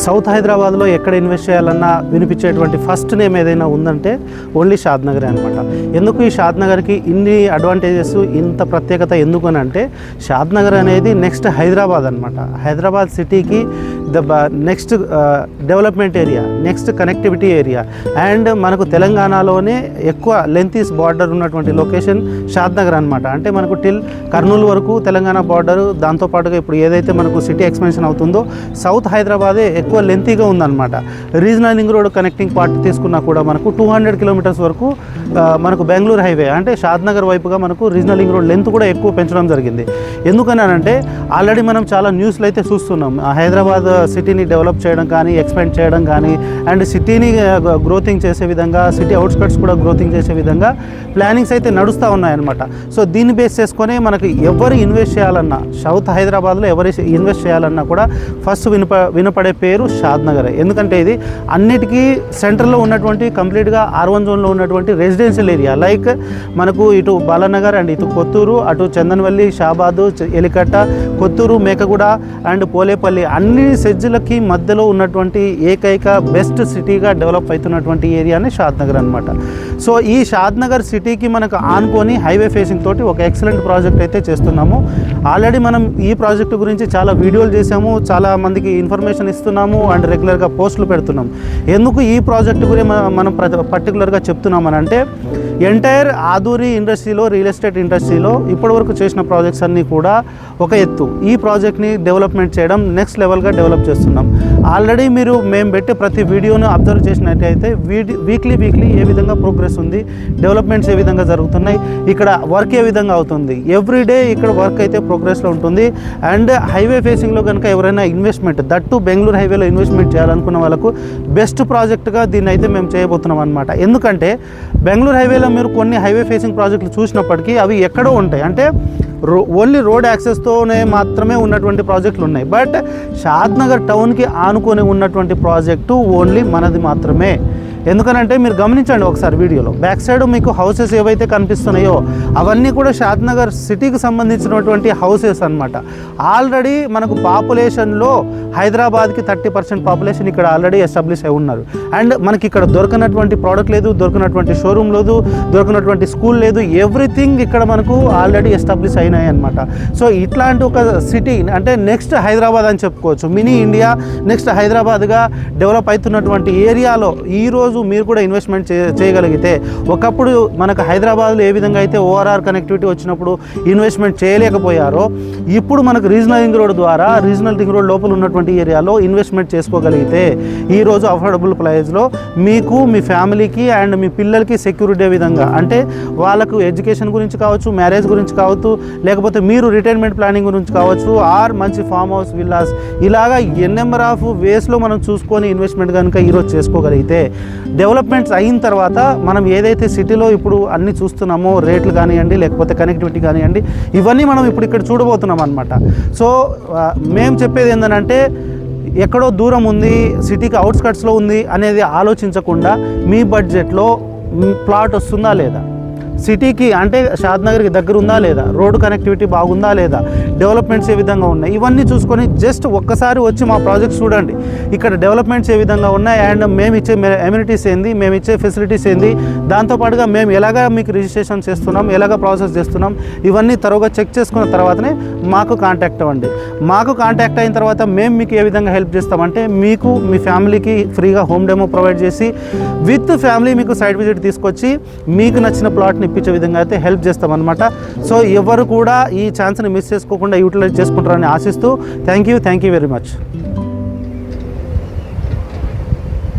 South హైదరాబాద్లో ఎక్కడ invest చేయాలన్నా వినిపించేటువంటి ఫస్ట్ నేమ్ ఏదైనా ఉందంటే ఓన్లీ షాద్నగర్ అనమాట. ఎందుకు ఈ షాద్నగర్కి ఇన్ని అడ్వాంటేజెస్, ఇంత ప్రత్యేకత ఎందుకు అని అంటే, షాద్నగర్ అనేది నెక్స్ట్ హైదరాబాద్ అనమాట. హైదరాబాద్ సిటీకి next development area, next connectivity area. And మనకు తెలంగాణలోనే ఎక్కువ లెంతీస్ బార్డర్ ఉన్నటువంటి లొకేషన్ షాద్నగర్ అనమాట. అంటే మనకు టిల్ కర్నూలు వరకు తెలంగాణ బార్డరు, దాంతోపాటుగా ఇప్పుడు ఏదైతే మనకు సిటీ ఎక్స్పెన్షన్ అవుతుందో సౌత్ హైదరాబాదే ఎక్కువ లెంతీగా ఉందన్నమాట. Regional link road connecting part తీసుకున్నా కూడా మనకు 200 కిలోమీటర్స్ వరకు మనకు బెంగళూరు హైవే అంటే షాద్నగర్ వైపుగా మనకు రీజనల్ లింక్ రోడ్ లెంత్ కూడా ఎక్కువ పెంచడం జరిగింది. ఎందుకని అంటే ఆల్రెడీ మనం చాలా న్యూస్లు అయితే చూస్తున్నాం. హైదరాబాద్ సిటీని డెవలప్ చేయడం కానీ, ఎక్స్పెండ్ చేయడం కానీ, అండ్ సిటీని గ్రోతింగ్ చేసే విధంగా, సిటీ అవుట్స్కట్స్ కూడా గ్రోతింగ్ చేసే విధంగా ప్లానింగ్స్ అయితే నడుస్తూ ఉన్నాయన్నమాట. సో దీన్ని బేస్ చేసుకొని మనకు ఎవరు ఇన్వెస్ట్ చేయాలన్నా, సౌత్ హైదరాబాద్లో ఎవరు ఇన్వెస్ట్ చేయాలన్నా కూడా ఫస్ట్ వినపడే పేరు షాద్నగర్. ఎందుకంటే ఇది అన్నిటికీ సెంటర్లో ఉన్నటువంటి కంప్లీట్గా R1 జోన్లో ఉన్నటువంటి రెసిడెన్షియల్ ఏరియా. లైక్ మనకు ఇటు బాలానగర్ అండ్ ఇటు కొత్తూరు, అటు చందన్వల్లి, షాబాదు, ఎలికట్ట, కొత్తూరు, మేకగూడ అండ్ పోలేపల్లి అన్ని సెజ్జులకి మధ్యలో ఉన్నటువంటి ఏకైక బెస్ట్ సిటీగా డెవలప్ అవుతున్నటువంటి ఏరియానే షాద్నగర్ అనమాట. సో ఈ షాద్నగర్ సిటీకి మనకు ఆనుకొని హైవే ఫేసింగ్ తోటి ఒక ఎక్సలెంట్ ప్రాజెక్ట్ అయితే చేస్తున్నాము. ఆల్రెడీ మనం ఈ ప్రాజెక్టు గురించి చాలా వీడియోలు చేసాము, చాలా మందికి ఇన్ఫర్మేషన్ ఇస్తున్నాము అండ్ రెగ్యులర్గా పోస్టులు పెడుతున్నాం. ఎందుకు ఈ ప్రాజెక్టు గురించి మనం పర్టికులర్గా చెప్తున్నామని అంటే, ఎంటైర్ ఆదూరి ఇండస్ట్రీలో, రియల్ ఎస్టేట్ ఇండస్ట్రీలో ఇప్పటివరకు చేసిన ప్రాజెక్ట్స్ అన్నీ కూడా ఒక ఎత్తు. ఈ ప్రాజెక్ట్ని డెవలప్మెంట్ చేయడం నెక్స్ట్ లెవెల్గా డెవలప్ చేస్తున్నాం. ఆల్రెడీ మేము పెట్టే ప్రతి వీడియోను అబ్జర్వ్ చేసినట్టయితే వీక్లీ ఏ విధంగా ప్రోగ్రెస్ ఉంది, డెవలప్మెంట్స్ ఏ విధంగా జరుగుతున్నాయి, ఇక్కడ వర్క్ ఏ విధంగా అవుతుంది, ఎవ్రీడే ఇక్కడ వర్క్ అయితే ప్రోగ్రెస్లో ఉంటుంది. అండ్ హైవే ఫేసింగ్లో కనుక ఎవరైనా ఇన్వెస్ట్మెంట్, దట్టు బెంగళూరు హైవేలో ఇన్వెస్ట్మెంట్ చేయాలనుకున్న వాళ్ళకు బెస్ట్ ప్రాజెక్ట్గా దీన్ని అయితే మేము చేయబోతున్నాం అనమాట. ఎందుకంటే బెంగళూరు హైవేలో మీరు కొన్ని హైవే ఫేసింగ్ ప్రాజెక్టులు చూసినప్పటికీ అవి ఎక్కడో ఉంటాయి. అంటే ఓన్లీ రోడ్ యాక్సెస్తోనే మాత్రమే ఉన్నటువంటి ప్రాజెక్టులు ఉన్నాయి. బట్ షాద్నగర్ టౌన్కి ఆనుకొని ఉన్నటువంటి ప్రాజెక్టు ఓన్లీ మనది మాత్రమే. ఎందుకనంటే మీరు గమనించండి ఒకసారి వీడియోలో బ్యాక్ సైడ్ మీకు హౌసెస్ ఏవైతే కనిపిస్తున్నాయో అవన్నీ కూడా షాద్నగర్ సిటీకి సంబంధించినటువంటి హౌసెస్ అనమాట. ఆల్రెడీ మనకు పాపులేషన్లో హైదరాబాద్కి 30% పాపులేషన్ ఇక్కడ ఆల్రెడీ ఎస్టాబ్లిష్ అయి ఉన్నారు. అండ్ మనకి ఇక్కడ దొరకనటువంటి ప్రోడక్ట్ లేదు, దొరకనటువంటి షోరూమ్ లేదు, దొరకనటువంటి స్కూల్ లేదు, ఎవ్రీథింగ్ ఇక్కడ మనకు ఆల్రెడీ ఎస్టాబ్లిష్ అయినాయి అనమాట. సో ఇట్లాంటి ఒక సిటీ అంటే నెక్స్ట్ హైదరాబాద్ అని చెప్పుకోవచ్చు. మినీ ఇండియా నెక్స్ట్ హైదరాబాద్గా డెవలప్ అవుతున్నటువంటి ఏరియాలో ఈరోజు మీరు కూడా ఇన్వెస్ట్మెంట్ చేయగలిగితే, ఒకప్పుడు మనకు హైదరాబాద్లో ఏ విధంగా అయితే ORR కనెక్టివిటీ వచ్చినప్పుడు ఇన్వెస్ట్మెంట్ చేయలేకపోయారో, ఇప్పుడు మనకు రీజనల్ రింగ్ రోడ్ ద్వారా రీజనల్ రింగ్ రోడ్ లోపల ఉన్నటువంటి ఏరియాలో ఇన్వెస్ట్మెంట్ చేసుకోగలిగితే ఈరోజు అఫోర్డబుల్ ప్రైస్లో మీకు, మీ ఫ్యామిలీకి అండ్ మీ పిల్లలకి సెక్యూరిటీ విధంగా, అంటే వాళ్ళకు ఎడ్యుకేషన్ గురించి కావచ్చు, మ్యారేజ్ గురించి కావచ్చు, లేకపోతే మీరు రిటైర్మెంట్ ప్లానింగ్ గురించి కావచ్చు, ఆర్ మంచి ఫామ్ హౌస్, విల్లాస్, ఇలాగా నెంబర్ ఆఫ్ వేస్లో మనం చూసుకొని ఇన్వెస్ట్మెంట్ కనుక ఈరోజు చేసుకోగలిగితే, డెవలప్మెంట్స్ అయిన తర్వాత మనం ఏదైతే సిటీలో ఇప్పుడు అన్నీ చూస్తున్నామో, రేట్లు కానివ్వండి, లేకపోతే కనెక్టివిటీ కానివ్వండి, ఇవన్నీ మనం ఇప్పుడు ఇక్కడ చూడబోతున్నాం అనమాట. సో మేము చెప్పేది ఏంటంటే, ఎక్కడో దూరం ఉంది, సిటీకి అవుట్స్కట్స్లో ఉంది అనేది ఆలోచించకుండా మీ బడ్జెట్లో ప్లాట్ వస్తుందా లేదా, సిటీకి అంటే షాద్నగర్కి దగ్గర ఉందా లేదా, రోడ్డు కనెక్టివిటీ బాగుందా లేదా, డెవలప్మెంట్స్ ఏ విధంగా ఉన్నాయి, ఇవన్నీ చూసుకొని జస్ట్ ఒక్కసారి వచ్చి మా ప్రాజెక్ట్స్ చూడండి. ఇక్కడ డెవలప్మెంట్స్ ఏ విధంగా ఉన్నాయి అండ్ మేము ఇచ్చే ఎమ్యూనిటీస్ ఏంది, మేము ఇచ్చే ఫెసిలిటీస్ ఏంది, దాంతోపాటుగా మేము ఎలాగా మీకు రిజిస్ట్రేషన్ చేస్తున్నాం, ఎలాగ ప్రాసెస్ చేస్తున్నాం, ఇవన్నీ తరువుగా చెక్ చేసుకున్న తర్వాతనే మాకు కాంటాక్ట్ అవ్వండి. మాకు కాంటాక్ట్ అయిన తర్వాత మేము మీకు ఏ విధంగా హెల్ప్ చేస్తామంటే, మీకు మీ ఫ్యామిలీకి ఫ్రీగా హోమ్ డెమో ప్రొవైడ్ చేసి విత్ ఫ్యామిలీ మీకు సైట్ విజిట్ తీసుకొచ్చి మీకు నచ్చిన ప్లాట్ని ఇప్పించే విధంగా అయితే హెల్ప్ చేస్తామన్నమాట. సో ఎవరు కూడా ఈ ఛాన్స్ని మిస్ చేసుకోకుండా యూటిలైజ్ చేసుకుంటారని ఆశిస్తూ థ్యాంక్ యూ వెరీ మచ్.